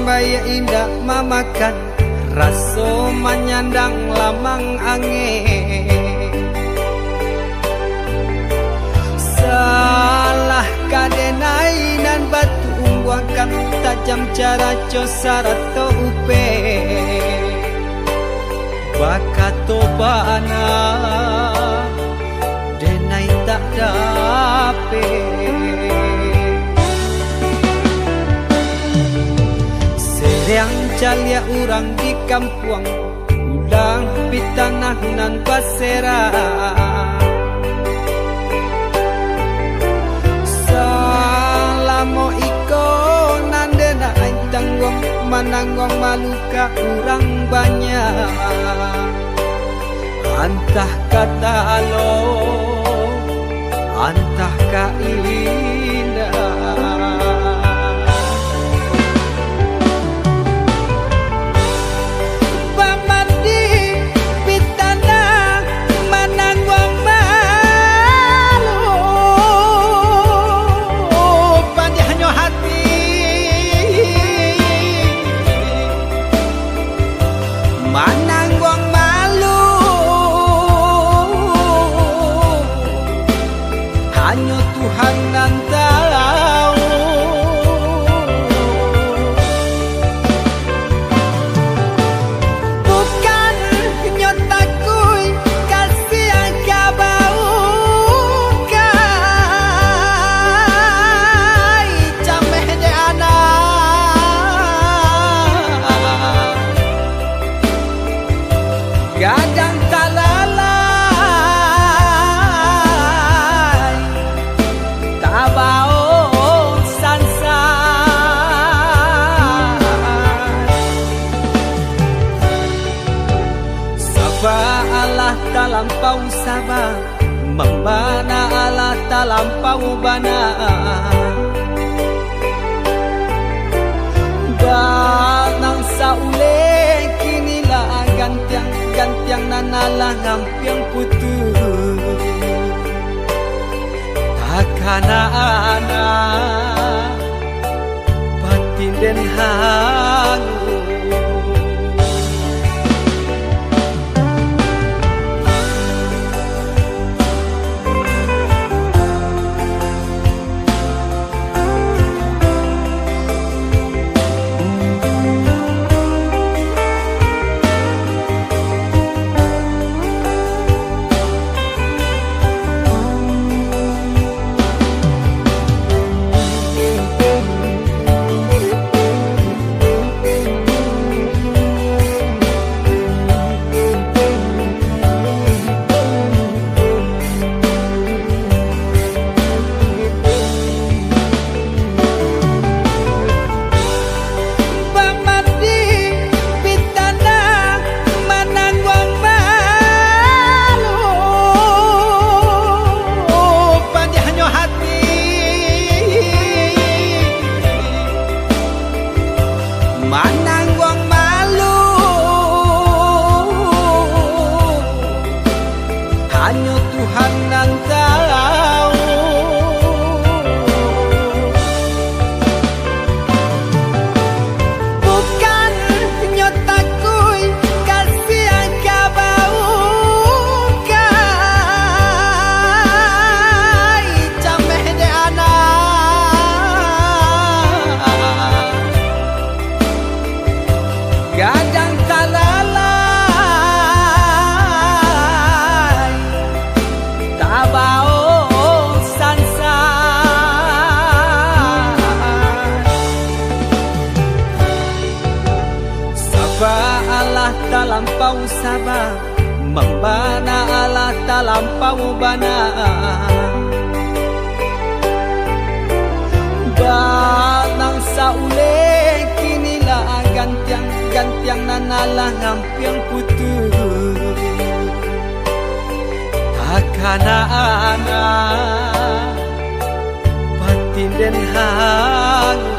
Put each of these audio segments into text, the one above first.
Baya indah mamakan raso menyandang lamang angin. Salah kadenai nan batu umbuakan tajam cara cosara to upe bakato bana denai tak dape. Yang calia urang di kampung ulang pitanah nan pasera. Salamo iko nandena aing tanggung mananggong maluka urang banyak. Antah kata alo, antah ka indah. Mananggong malu hanya Tuhan yang tahu. Bukan nyotaku kasih yang kau kai cameh de anak. Gadang talalay tabao sansay. Saba Allah talampau saba, membana Allah talampau bana. Ganang saule kinilah gantiang nanalah ngampiang putus. Takana anak batin den hangu. Mananggong malu hanya Tuhan yang tahu. Bukan nyotaku kasih yang kau kai cameh de anak. Gadang talalay tabao sansay. Saba Allah talampau saba, membana Allah talampau bana. Ganang saule kinilah gantiang nanalah ngampiang putus. Takana anak batin den hangu.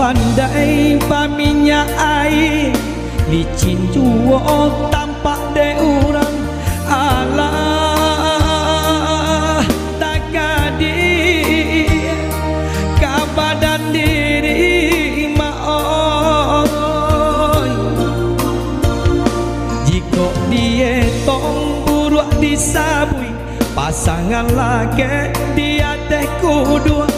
pandai paminyak air licin juo tampak de urang alah tak kadi kabadan diri maoy jika dia tong buruk disabui pasangan lagi dia teh kudua